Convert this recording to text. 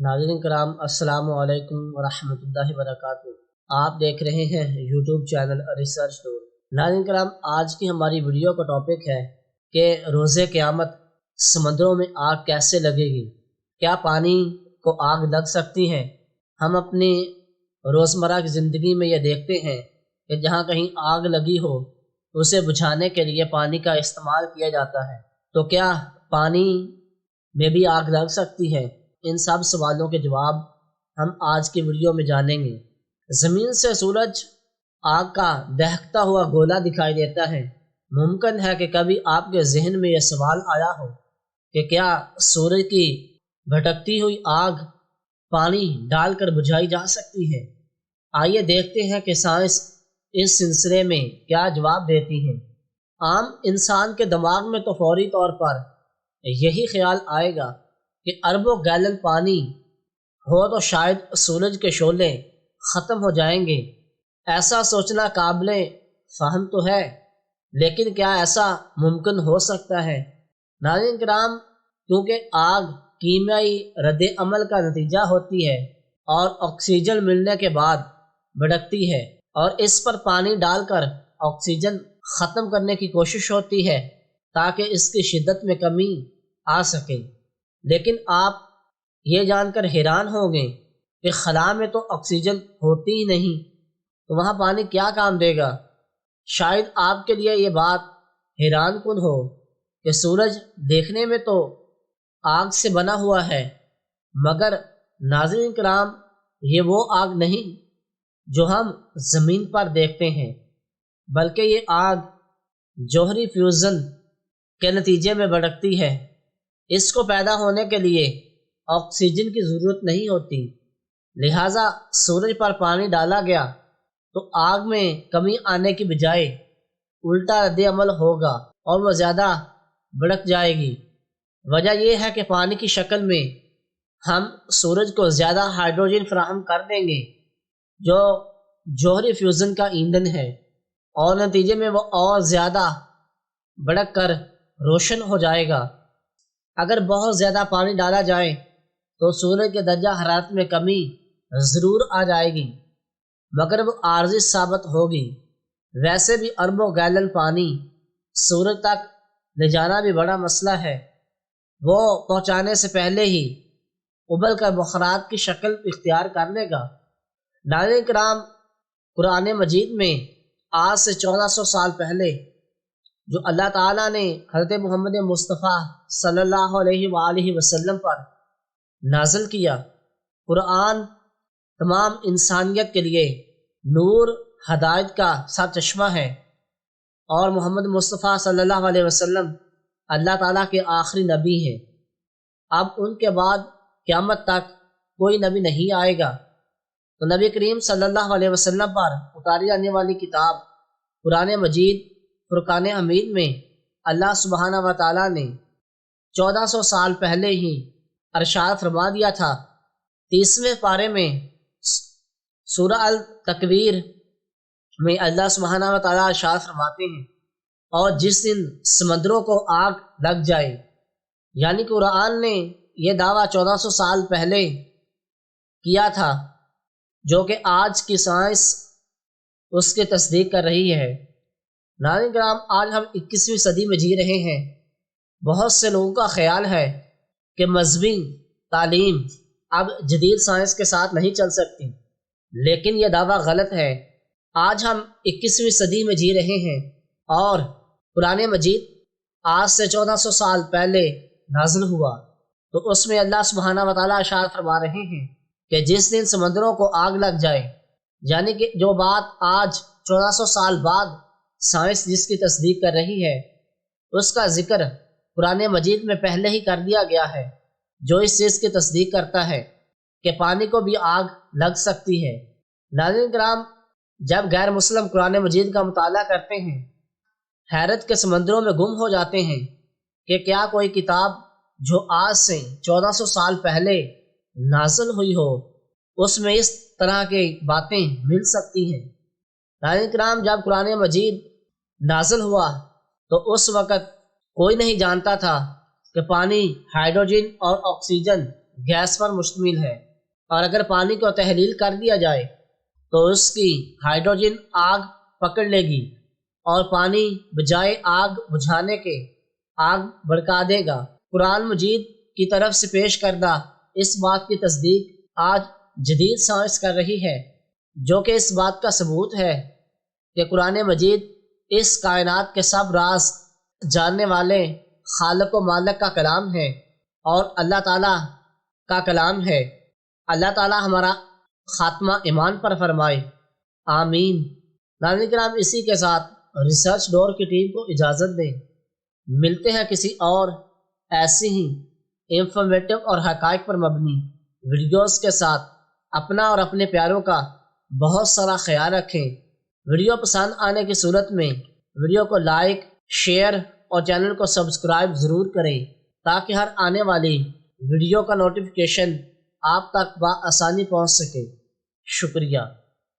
ناظرین کرام السلام علیکم ورحمۃ اللہ وبرکاتہ۔ آپ دیکھ رہے ہیں یوٹیوب چینل ریسرچ ٹور۔ ناظرین کرام، آج کی ہماری ویڈیو کا ٹاپک ہے کہ روز قیامت سمندروں میں آگ کیسے لگے گی، کیا پانی کو آگ لگ سکتی ہے؟ ہم اپنی روزمرہ کی زندگی میں یہ دیکھتے ہیں کہ جہاں کہیں آگ لگی ہو اسے بجھانے کے لیے پانی کا استعمال کیا جاتا ہے، تو کیا پانی میں بھی آگ لگ سکتی ہے؟ ان سب سوالوں کے جواب ہم آج کی ویڈیو میں جانیں گے۔ زمین سے سورج آگ کا دہکتا ہوا گولا دکھائی دیتا ہے۔ ممکن ہے کہ کبھی آپ کے ذہن میں یہ سوال آیا ہو کہ کیا سورج کی بھٹکتی ہوئی آگ پانی ڈال کر بجھائی جا سکتی ہے؟ آئیے دیکھتے ہیں کہ سائنس اس سلسلے میں کیا جواب دیتی ہے۔ عام انسان کے دماغ میں تو فوری طور پر یہی خیال آئے گا کہ اربوں گیلن پانی ہو تو شاید سورج کے شعلے ختم ہو جائیں گے۔ ایسا سوچنا قابل فہم تو ہے، لیکن کیا ایسا ممکن ہو سکتا ہے؟ ناظرین کرام، کیونکہ آگ کیمیائی رد عمل کا نتیجہ ہوتی ہے اور آکسیجن ملنے کے بعد بھڑکتی ہے، اور اس پر پانی ڈال کر آکسیجن ختم کرنے کی کوشش ہوتی ہے تاکہ اس کی شدت میں کمی آ سکے۔ لیکن آپ یہ جان کر حیران ہوں گے کہ خلا میں تو آکسیجن ہوتی ہی نہیں، تو وہاں پانی کیا کام دے گا؟ شاید آپ کے لیے یہ بات حیران کن ہو کہ سورج دیکھنے میں تو آگ سے بنا ہوا ہے، مگر ناظرین کرام، یہ وہ آگ نہیں جو ہم زمین پر دیکھتے ہیں، بلکہ یہ آگ جوہری فیوژن کے نتیجے میں بھڑکتی ہے۔ اس کو پیدا ہونے کے لیے آکسیجن کی ضرورت نہیں ہوتی، لہٰذا سورج پر پانی ڈالا گیا تو آگ میں کمی آنے کی بجائے الٹا رد عمل ہوگا اور وہ زیادہ بھڑک جائے گی۔ وجہ یہ ہے کہ پانی کی شکل میں ہم سورج کو زیادہ ہائیڈروجن فراہم کر دیں گے جو جوہری فیوژن کا ایندھن ہے، اور نتیجے میں وہ اور زیادہ بھڑک کر روشن ہو جائے گا۔ اگر بہت زیادہ پانی ڈالا جائے تو سورج کے درجہ حرارت میں کمی ضرور آ جائے گی، مگر وہ عارضی ثابت ہوگی۔ ویسے بھی اربوں گیلن پانی سورج تک لے جانا بھی بڑا مسئلہ ہے، وہ پہنچانے سے پہلے ہی ابل کر بخارات کی شکل اختیار کر لے گا۔ ناظرین کرام، قرآن مجید میں آج سے 1400 سال پہلے جو اللہ تعالیٰ نے حضرت محمد مصطفیٰ صلی اللہ علیہ وآلہ وسلم پر نازل کیا، قرآن تمام انسانیت کے لیے نور ہدایت کا سرچشمہ ہے، اور محمد مصطفیٰ صلی اللہ علیہ وسلم اللہ تعالیٰ کے آخری نبی ہیں۔ اب ان کے بعد قیامت تک کوئی نبی نہیں آئے گا، تو نبی کریم صلی اللہ علیہ وسلم پر اتاری جانے والی کتاب قرآن مجید فرقان حمید میں اللہ سبحانہ و تعالیٰ نے 1400 سال پہلے ہی ارشاد فرما دیا تھا۔ 30ویں پارے میں سورہ التکویر میں اللہ سبحانہ و تعالیٰ ارشاد فرماتے ہیں، اور جس دن سمندروں کو آگ لگ جائے، یعنی قرآن نے یہ دعویٰ 1400 سال پہلے کیا تھا، جو کہ آج کی سائنس اس کی تصدیق کر رہی ہے۔ ناظرین کرام، آج ہم 21ویں صدی میں جی رہے ہیں۔ بہت سے لوگوں کا خیال ہے کہ مذہبی تعلیم اب جدید سائنس کے ساتھ نہیں چل سکتی، لیکن یہ دعویٰ غلط ہے۔ آج ہم 21ویں صدی میں جی رہے ہیں، اور قرآن مجید آج سے 1400 سال پہلے نازل ہوا، تو اس میں اللہ سبحانہ و تعالیٰ ارشاد فرما رہے ہیں کہ جس دن سمندروں کو آگ لگ جائے، یعنی کہ جو بات آج 1400 سال بعد سائنس جس کی تصدیق کر رہی ہے، اس کا ذکر قرآن مجید میں پہلے ہی کر دیا گیا ہے، جو اس چیز کی تصدیق کرتا ہے کہ پانی کو بھی آگ لگ سکتی ہے۔ ناظرین کرام، جب غیر مسلم قرآن مجید کا مطالعہ کرتے ہیں، حیرت کے سمندروں میں گم ہو جاتے ہیں کہ کیا کوئی کتاب جو آج سے 1400 سال پہلے نازل ہوئی ہو، اس میں اس طرح کی باتیں مل سکتی ہیں۔ ناظرین کرام، جب قرآن مجید نازل ہوا تو اس وقت کوئی نہیں جانتا تھا کہ پانی ہائیڈروجن اور آکسیجن گیس پر مشتمل ہے، اور اگر پانی کو تحلیل کر دیا جائے تو اس کی ہائیڈروجن آگ پکڑ لے گی اور پانی بجائے آگ بجھانے کے آگ بھڑکا دے گا۔ قرآن مجید کی طرف سے پیش کردہ اس بات کی تصدیق آج جدید سائنس کر رہی ہے، جو کہ اس بات کا ثبوت ہے کہ قرآن مجید اس کائنات کے سب راز جاننے والے خالق و مالک کا کلام ہے اور اللہ تعالیٰ کا کلام ہے۔ اللہ تعالیٰ ہمارا خاتمہ ایمان پر فرمائے، آمین۔ ناظرین کرام، اسی کے ساتھ ریسرچ ڈور کی ٹیم کو اجازت دیں۔ ملتے ہیں کسی اور ایسی ہی انفارمیٹو اور حقائق پر مبنی ویڈیوز کے ساتھ۔ اپنا اور اپنے پیاروں کا بہت سارا خیال رکھیں۔ ویڈیو پسند آنے کی صورت میں ویڈیو کو لائک، شیئر اور چینل کو سبسکرائب ضرور کریں تاکہ ہر آنے والی ویڈیو کا نوٹیفیکیشن آپ تک بآسانی پہنچ سکے۔ شکریہ۔